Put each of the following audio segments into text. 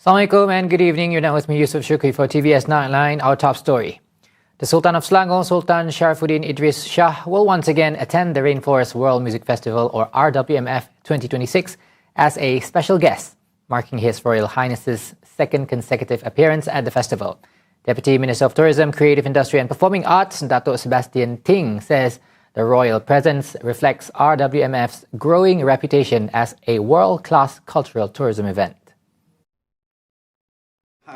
Assalamualaikum and good evening. You're now with me, Yusuf Shukri, for TVS Nightline. Our top story. The Sultan of Selangor, Sultan Sharifuddin Idris Shah, will once again attend the Rainforest World Music Festival, or RWMF 2026, as a special guest, marking His Royal Highness's second consecutive appearance at the festival. Deputy Minister of Tourism, Creative Industry and Performing Arts, Dato' Sebastian Ting, says the royal presence reflects RWMF's growing reputation as a world-class cultural tourism event.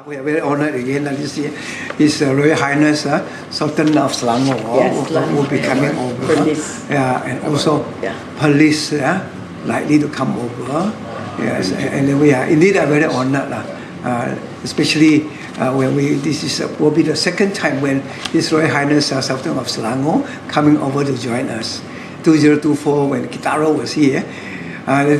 We are very honored again that this year His Royal Highness Sultan of Selangor will be coming over. And also police likely to come over. Yes, and we are indeed very honored, especially when this will be the second time when His Royal Highness Sultan of Selangor coming over to join us. 2024 when Kitaro was here,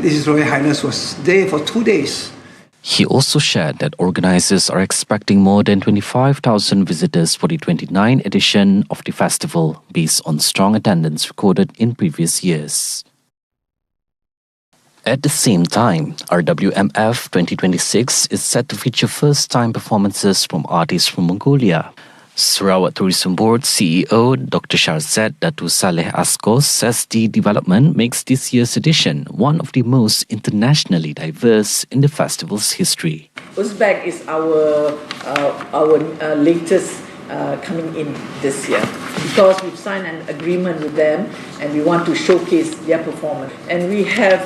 His Royal Highness was there for 2 days. He also shared that organizers are expecting more than 25,000 visitors for the 29th edition of the festival, based on strong attendance recorded in previous years. At the same time, RWMF 2026 is set to feature first-time performances from artists from Mongolia. Sarawak Tourism Board CEO Dr. Sharzad Datu Saleh Askos says the development makes this year's edition one of the most internationally diverse in the festival's history. Uzbek is our latest coming in this year, because we've signed an agreement with them and we want to showcase their performance. And we have,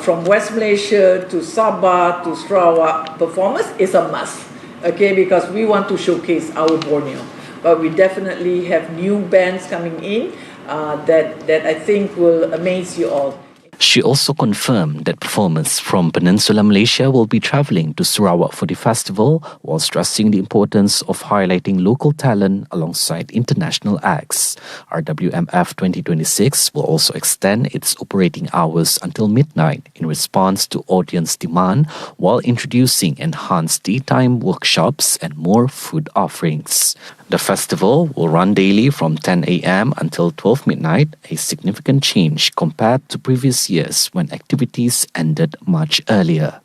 from West Malaysia to Sabah to Sarawak, performance is a must. Okay, because we want to showcase our Borneo. But we definitely have new bands coming in that I think will amaze you all. She also confirmed that performers from Peninsular Malaysia will be travelling to Sarawak for the festival, while stressing the importance of highlighting local talent alongside international acts. RWMF 2026 will also extend its operating hours until midnight in response to audience demand, while introducing enhanced daytime workshops and more food offerings. The festival will run daily from 10 a.m. until 12 midnight, a significant change compared to previous years when activities ended much earlier.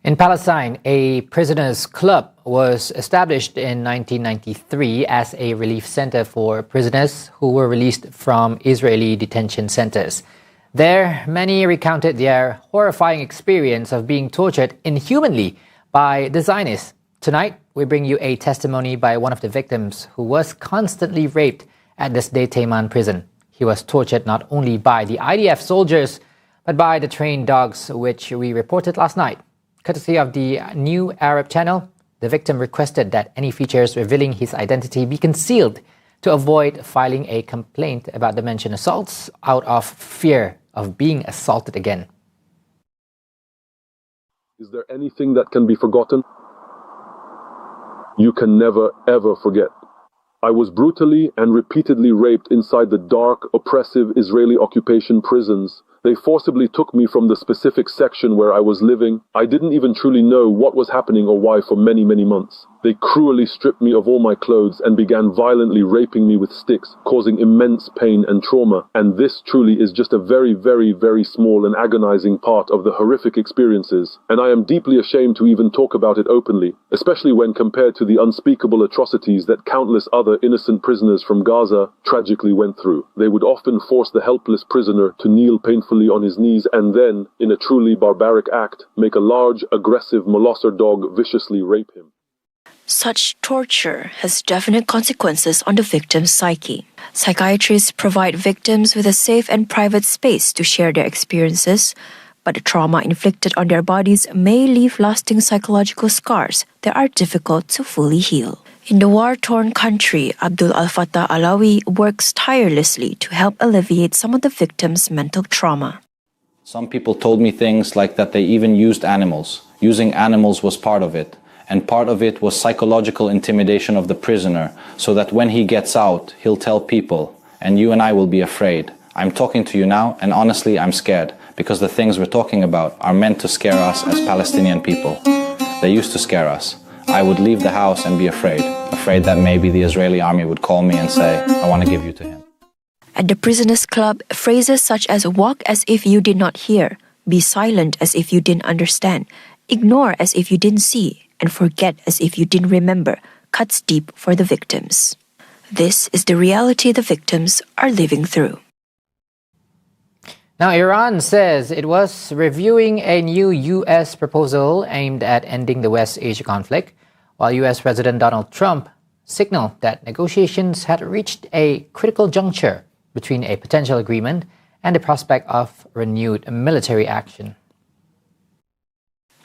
In Palestine, a prisoners' club was established in 1993 as a relief center for prisoners who were released from Israeli detention centers. There, many recounted their horrifying experience of being tortured inhumanly by the Zionists. Tonight, we bring you a testimony by one of the victims who was constantly raped at the Sdei Teiman prison. He was tortured not only by the IDF soldiers, but by the trained dogs, which we reported last night. Courtesy of the New Arab Channel, the victim requested that any features revealing his identity be concealed to avoid filing a complaint about the mentioned assaults out of fear of being assaulted again. Is there anything that can be forgotten? You can never, ever forget. I was brutally and repeatedly raped inside the dark, oppressive Israeli occupation prisons. They forcibly took me from the specific section where I was living. I didn't even truly know what was happening or why for many, many months. They cruelly stripped me of all my clothes and began violently raping me with sticks, causing immense pain and trauma. And this truly is just a very, very, very small and agonizing part of the horrific experiences. And I am deeply ashamed to even talk about it openly, especially when compared to the unspeakable atrocities that countless other innocent prisoners from Gaza tragically went through. They would often force the helpless prisoner to kneel painfully on his knees and then, in a truly barbaric act, make a large, aggressive molosser dog viciously rape him. Such torture has definite consequences on the victim's psyche. Psychiatrists provide victims with a safe and private space to share their experiences, but the trauma inflicted on their bodies may leave lasting psychological scars that are difficult to fully heal. In the war-torn country, Abdul Al-Fattah Alawi works tirelessly to help alleviate some of the victims' mental trauma. Some people told me things like that they even used animals. Using animals was part of it. And part of it was psychological intimidation of the prisoner, so that when he gets out, he'll tell people, and you and I will be afraid. I'm talking to you now, and honestly, I'm scared, because the things we're talking about are meant to scare us as Palestinian people. They used to scare us. I would leave the house and be afraid that maybe the Israeli army would call me and say, I want to give you to him. At the prisoners' club, phrases such as walk as if you did not hear, be silent as if you didn't understand, ignore as if you didn't see, and forget as if you didn't remember cuts deep for the victims. This is the reality the victims are living through. Now, Iran says it was reviewing a new U.S. proposal aimed at ending the West Asia conflict, while U.S. President Donald Trump signaled that negotiations had reached a critical juncture between a potential agreement and the prospect of renewed military action.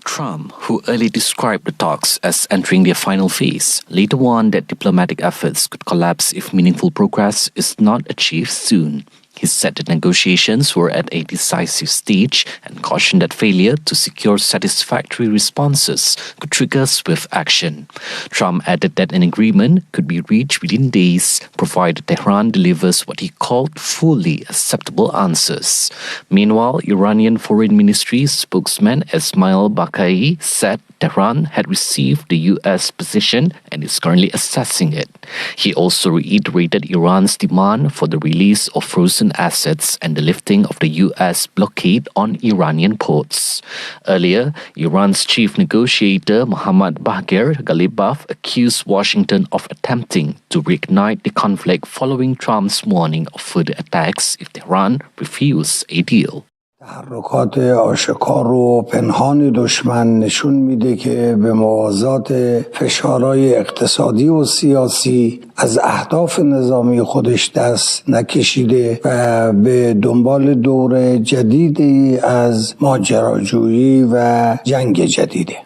Trump, who early described the talks as entering their final phase, later warned that diplomatic efforts could collapse if meaningful progress is not achieved soon. He said the negotiations were at a decisive stage and cautioned that failure to secure satisfactory responses could trigger swift action. Trump added that an agreement could be reached within days, provided Tehran delivers what he called fully acceptable answers. Meanwhile, Iranian Foreign Ministry spokesman Esmail Bakai said Tehran had received the U.S. position and is currently assessing it. He also reiterated Iran's demand for the release of frozen assets and the lifting of the U.S. blockade on Iranian ports. Earlier, Iran's chief negotiator Mohammad Baghir Ghalibaf accused Washington of attempting to reignite the conflict following Trump's warning of further attacks if Tehran refused a deal. تحرکات آشکار و پنهان دشمن نشون میده که به موازات فشارهای اقتصادی و سیاسی از اهداف نظامی خودش دست نکشیده و به دنبال دور جدیدی از ماجراجویی و جنگ جدیده.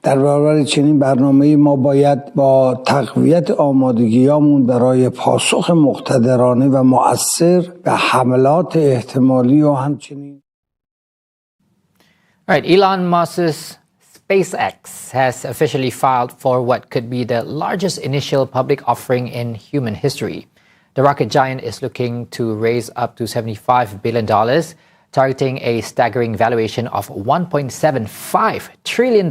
در برابر چنین برنامه‌ای ما باید با تقویت آمادگیامون برای پاسخ مقتدرانه و مؤثر به حملات احتمالی و همچنین Right, Elon Musk's SpaceX has officially filed for what could be the largest initial public offering in human history. The rocket giant is looking to raise up to $75 billion, targeting a staggering valuation of $1.75 trillion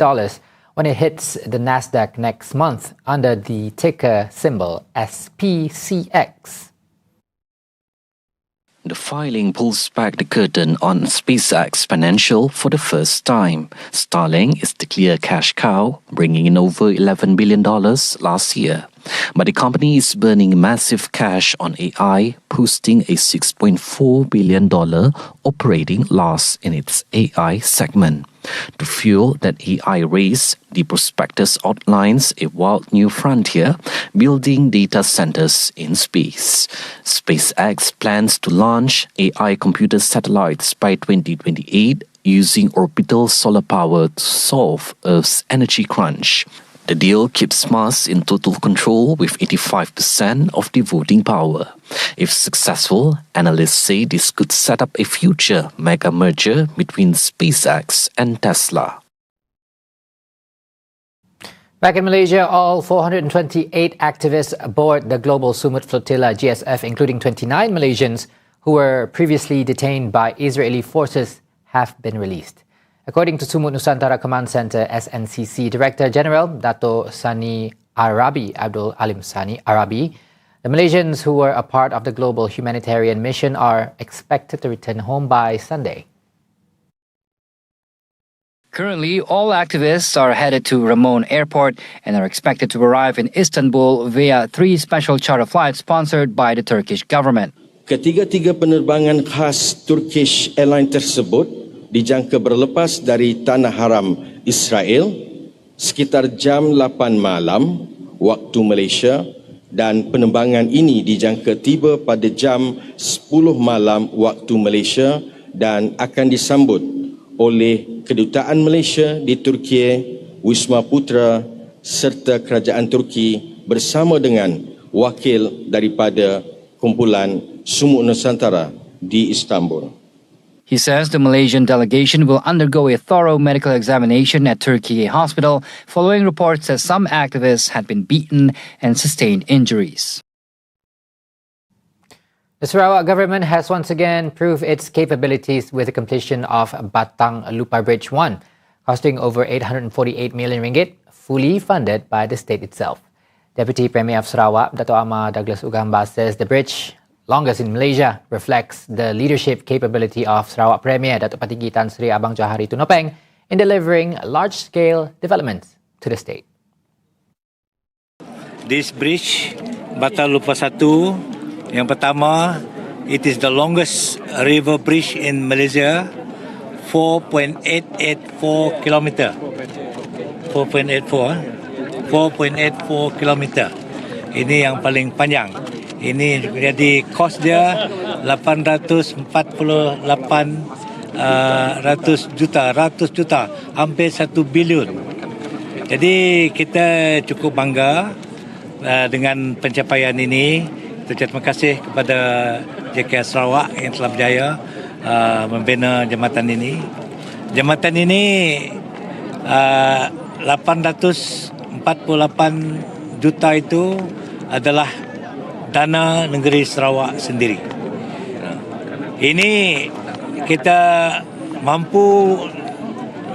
when it hits the Nasdaq next month under the ticker symbol SPCX. The filing pulls back the curtain on SpaceX financial for the first time. Starlink is the clear cash cow, bringing in over $11 billion last year. But the company is burning massive cash on AI, posting a $6.4 billion operating loss in its AI segment. To fuel that AI race, the prospectus outlines a wild new frontier, building data centers in space. SpaceX plans to launch AI computer satellites by 2028 using orbital solar power to solve Earth's energy crunch. The deal keeps Musk in total control with 85% of the voting power. If successful, analysts say this could set up a future mega merger between SpaceX and Tesla. Back in Malaysia, all 428 activists aboard the global Sumut flotilla GSF, including 29 Malaysians who were previously detained by Israeli forces, have been released. According to Sumut Nusantara Command Center SNCC Director General Dato Sani Arabi Abdul Alim Sani Arabi, the Malaysians who were a part of the global humanitarian mission are expected to return home by Sunday. Currently, all activists are headed to Ramon Airport and are expected to arrive in Istanbul via 3 special charter flights sponsored by the Turkish government. Ketiga-tiga penerbangan khas Turkish Airline tersebut dijangka berlepas dari Tanah Haram Israel sekitar jam 8 malam waktu Malaysia dan penerbangan ini dijangka tiba pada jam 10 malam waktu Malaysia dan akan disambut oleh Kedutaan Malaysia di Turki, Wisma Putra serta Kerajaan Turki bersama dengan wakil daripada kumpulan Sumut Nusantara di Istanbul. He says the Malaysian delegation will undergo a thorough medical examination at Turkey Hospital following reports that some activists had been beaten and sustained injuries. The Sarawak government has once again proved its capabilities with the completion of Batang Lupar Bridge 1, costing over 848 million ringgit, fully funded by the state itself. Deputy Premier of Sarawak, Dato' Amar Douglas Ugamba, says the bridge, longest in Malaysia, reflects the leadership capability of Sarawak Premier Dato' Patinggi Tan Sri Abang Johari Tunopeng in delivering large-scale developments to the state. This bridge, Batang Lupar 1, yang pertama, it is the longest river bridge in Malaysia, 4.884 km. 4.84 km. Ini yang paling panjang. Ini jadi kos dia 100 juta, hampir 1 bilion. Jadi kita cukup bangga dengan pencapaian ini. Terima kasih kepada JKS Sarawak yang telah berjaya membina jambatan ini. Jambatan ini 848 juta itu adalah dana negeri Sarawak sendiri. Ini kita mampu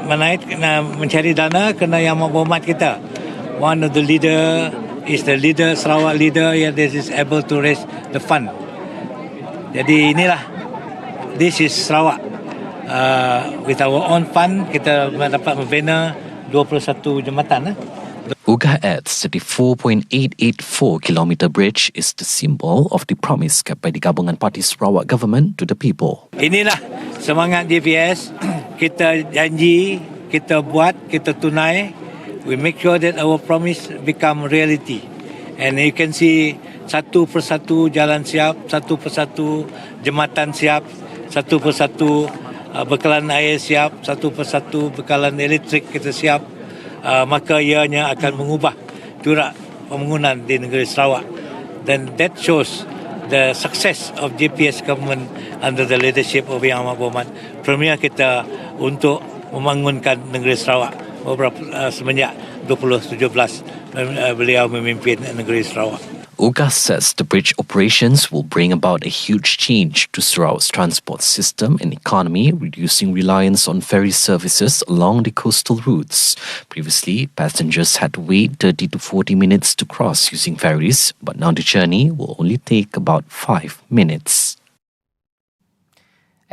mencari dana kerana yang berhormat kita. One of the leader is the leader, Sarawak leader, yang is able to raise the fund. Jadi inilah, this is Sarawak. With our own fund, kita dapat membina 21 jambatan. Uga adds that the 4.884-kilometre bridge is the symbol of the promise kept by the Gabungan Party Sarawak government to the people. Inilah semangat TVS. Kita janji, kita buat, kita tunai. We make sure that our promise become reality. And you can see satu persatu jalan siap, satu persatu jambatan siap, satu persatu bekalan air siap, satu persatu bekalan elektrik kita siap. Maka ianya akan mengubah corak pembangunan di negeri Sarawak. Then that shows the success of JPS government under the leadership of Yang Amat Berhormat Premier kita untuk membangunkan negeri Sarawak semenjak 2017 beliau memimpin negeri Sarawak. Uga says the bridge operations will bring about a huge change to Sarawak's transport system and economy, reducing reliance on ferry services along the coastal routes. Previously, passengers had to wait 30 to 40 minutes to cross using ferries, but now the journey will only take about 5 minutes.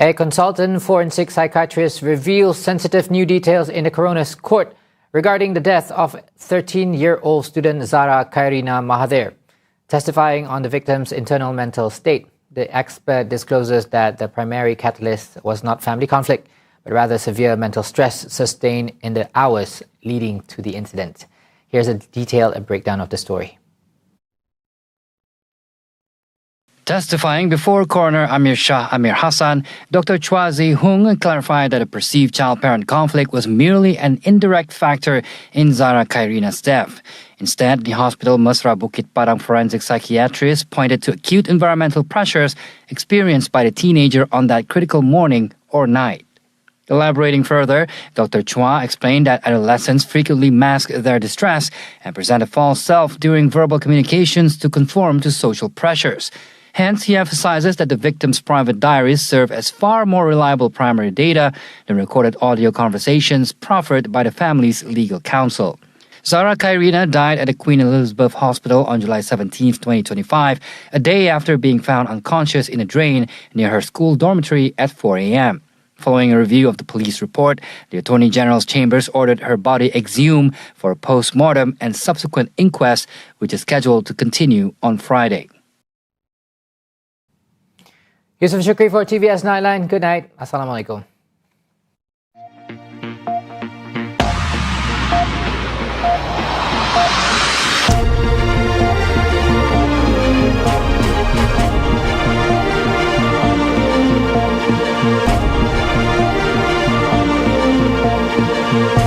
A consultant forensic psychiatrist reveals sensitive new details in the coroner's court regarding the death of 13-year-old student Zara Khairina Mahathir. Testifying on the victim's internal mental state, the expert discloses that the primary catalyst was not family conflict, but rather severe mental stress sustained in the hours leading to the incident. Here's a detailed breakdown of the story. Testifying before coroner Amir Hassan, Dr. Chua Zee-Hung clarified that a perceived child-parent conflict was merely an indirect factor in Zara Khairina's death. Instead, the hospital Mesra Bukit Padang forensic psychiatrist pointed to acute environmental pressures experienced by the teenager on that critical morning or night. Elaborating further, Dr. Chua explained that adolescents frequently mask their distress and present a false self during verbal communications to conform to social pressures. Hence, he emphasizes that the victim's private diaries serve as far more reliable primary data than recorded audio conversations proffered by the family's legal counsel. Zara Khairina died at the Queen Elizabeth Hospital on July 17, 2025, a day after being found unconscious in a drain near her school dormitory at 4 a.m. Following a review of the police report, the Attorney General's chambers ordered her body exhumed for a post-mortem and subsequent inquest, which is scheduled to continue on Friday. Yusuf Shukri for TVS Nightline. Good night. Assalamualaikum. Thank you.